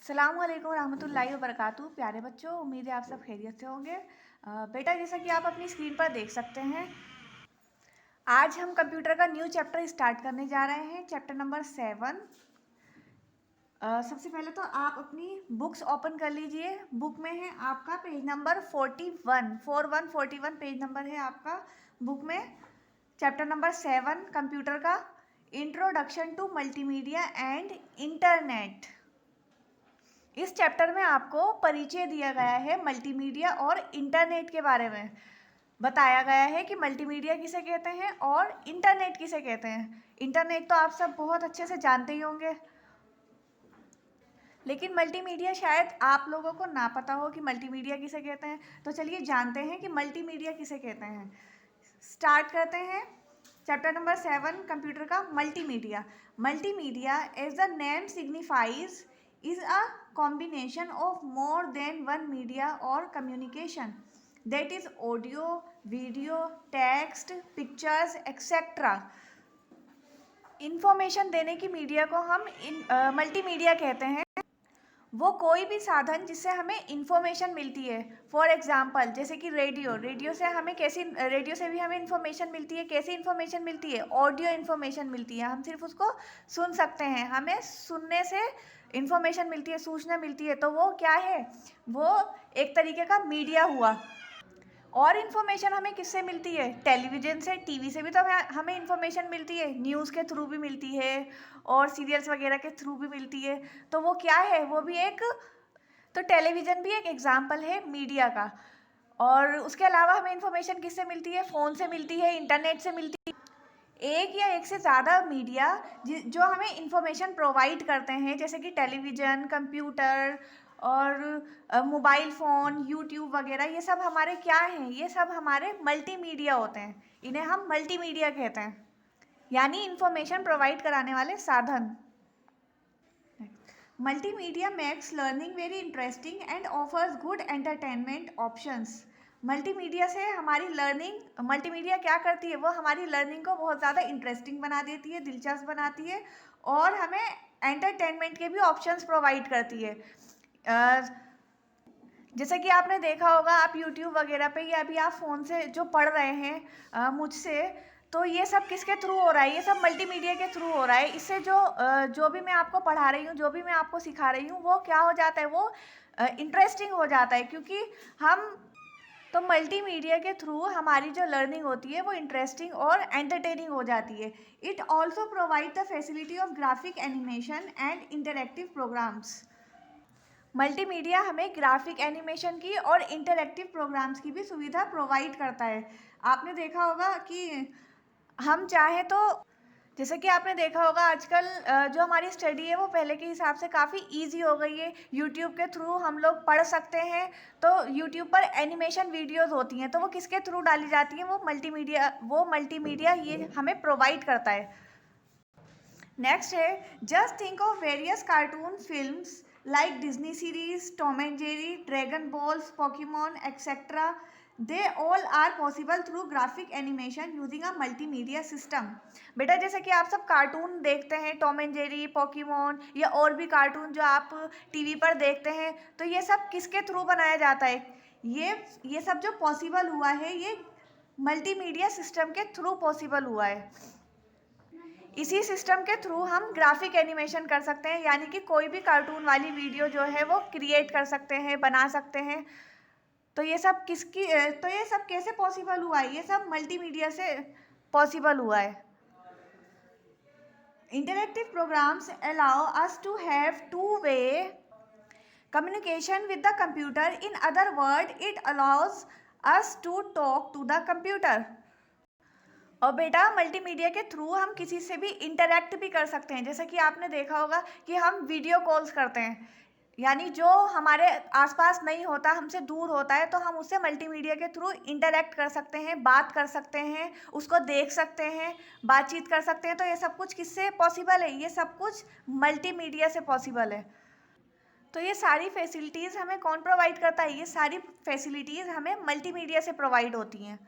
अस्सलाम वालेकुम रहमतुल्लाहि व बरकातुहू। प्यारे बच्चों, उम्मीद है आप सब खैरियत से होंगे। बेटा, जैसा कि आप अपनी स्क्रीन पर देख सकते हैं, आज हम कंप्यूटर का न्यू चैप्टर स्टार्ट करने जा रहे हैं, चैप्टर नंबर 7। सबसे पहले तो आप अपनी बुक्स ओपन कर लीजिए। बुक में है आपका पेज नंबर 41 पेज नंबर है आपका बुक में। चैप्टर नंबर 7 कंप्यूटर का, introduction to multimedia and internet. इस चैप्टर में आपको परिचय दिया गया है मल्टीमीडिया और इंटरनेट के बारे में। बताया गया है कि मल्टीमीडिया किसे कहते हैं और इंटरनेट किसे कहते हैं। इंटरनेट तो आप सब बहुत अच्छे से जानते ही होंगे, लेकिन मल्टीमीडिया शायद आप लोगों को ना पता हो कि मल्टीमीडिया किसे कहते हैं। तो चलिए जानते हैं कि मल्टीमीडिया किसे कहते हैं। स्टार्ट करते हैं चैप्टर नंबर 7 कंप्यूटर का, multimedia. Multimedia as the name signifies is a combination of more than one media or communication, that is audio, video, text, pictures, etc. Information देने की मीडिया को हम मल्टीमीडिया कहते हैं। वो कोई भी साधन जिससे हमें इंफॉर्मेशन मिलती है। फॉर एग्जांपल, जैसे कि रेडियो से हमें रेडियो से भी हमें इंफॉर्मेशन मिलती है। कैसी इंफॉर्मेशन मिलती है? ऑडियो इंफॉर्मेशन मिलती है। हम सिर्फ उसको सुन सकते हैं, हमें सुनने से इंफॉर्मेशन मिलती है, सूचना मिलती है। तो वो क्या है? वो एक तरीके का मीडिया हुआ। और इन्फॉर्मेशन हमें किससे मिलती है? टेलीविज़न से, टीवी से भी तो हमें इन्फॉर्मेशन मिलती है। न्यूज़ के थ्रू भी मिलती है और सीरियल्स वगैरह के थ्रू भी मिलती है। तो वो क्या है? वो भी एक, तो टेलीविज़न भी एक एग्जाम्पल है मीडिया का। और उसके अलावा हमें इन्फॉर्मेशन किससे मिलती है? फ़ोन से मिलती है, इंटरनेट से मिलती है। एक या एक से ज़्यादा मीडिया जो हमें इंफॉर्मेशन प्रोवाइड करते हैं, जैसे कि टेलीविज़न, कंप्यूटर और मोबाइल फ़ोन, यूट्यूब वगैरह, ये सब हमारे क्या हैं? ये सब हमारे मल्टीमीडिया होते हैं। इन्हें हम मल्टीमीडिया कहते हैं, यानी इंफॉर्मेशन प्रोवाइड कराने वाले साधन। Multimedia makes learning very interesting and offers good entertainment options. Multimedia से हमारी लर्निंग, मल्टीमीडिया क्या करती है? वो हमारी लर्निंग को बहुत ज़्यादा इंटरेस्टिंग बना देती है, दिलचस्प बनाती है और हमें एंटरटेनमेंट के भी ऑप्शंस प्रोवाइड करती है। जैसे कि आपने देखा होगा, आप यूट्यूब वगैरह पे या अभी आप फ़ोन से जो पढ़ रहे हैं मुझसे, तो ये सब किसके थ्रू हो रहा है? ये सब मल्टीमीडिया के थ्रू हो रहा है। इससे जो भी मैं आपको पढ़ा रही हूँ, जो भी मैं आपको सिखा रही हूँ, वो क्या हो जाता है? वो इंटरेस्टिंग हो जाता है, क्योंकि हम तो मल्टीमीडिया के थ्रू हमारी जो लर्निंग होती है वो इंटरेस्टिंग और एंटरटेनिंग हो जाती है। It also provide the facility of graphic animation and interactive programs. Multimedia हमें ग्राफिक एनिमेशन की और इंटरैक्टिव प्रोग्राम्स की भी सुविधा प्रोवाइड करता है। आपने देखा होगा कि हम चाहें तो, जैसे कि आपने देखा होगा आजकल जो हमारी स्टडी है वो पहले के हिसाब से काफ़ी इजी हो गई है। यूट्यूब के थ्रू हम लोग पढ़ सकते हैं। तो यूट्यूब पर एनिमेशन वीडियोस होती हैं, तो वो किसके थ्रू डाली जाती हैं? वो मल्टीमीडिया ये हमें प्रोवाइड करता है। नेक्स्ट है, just think of various cartoon films like Disney series, Tom and Jerry, Dragon Balls, Pokemon, etc. They all are possible through graphic animation using a multimedia system. बेटा, जैसे कि आप सब कार्टून देखते हैं, टॉम एंड जेरी, पोकेमॉन या और भी कार्टून जो आप टीवी पर देखते हैं, तो ये सब किसके थ्रू बनाया जाता है? ये सब जो पॉसिबल हुआ है, ये मल्टीमीडिया सिस्टम के थ्रू पॉसिबल हुआ है। इसी सिस्टम के थ्रू हम ग्राफिक एनिमेशन कर सकते हैं, यानी कि कोई भी कार्टून वाली वीडियो जो है वो क्रिएट कर सकते हैं, बना सकते हैं। तो ये सब कैसे पॉसिबल हुआ है? ये सब मल्टीमीडिया से पॉसिबल हुआ है। Interactive programs allow us to have two way communication with the computer. In other word, it allows us to talk to the computer. और बेटा, मल्टीमीडिया के थ्रू हम किसी से भी इंटरैक्ट भी कर सकते हैं। जैसे कि आपने देखा होगा कि हम वीडियो कॉल्स करते हैं, यानी जो हमारे आसपास नहीं होता, हमसे दूर होता है, तो हम उससे मल्टीमीडिया के थ्रू इंटरैक्ट कर सकते हैं, बात कर सकते हैं, उसको देख सकते हैं, बातचीत कर सकते हैं। तो ये सब कुछ किससे पॉसिबल है? ये सब कुछ मल्टीमीडिया से पॉसिबल है। तो ये सारी फैसिलिटीज़ हमें कौन प्रोवाइड करता है? ये सारी फैसिलिटीज़ हमें मल्टीमीडिया से प्रोवाइड होती हैं।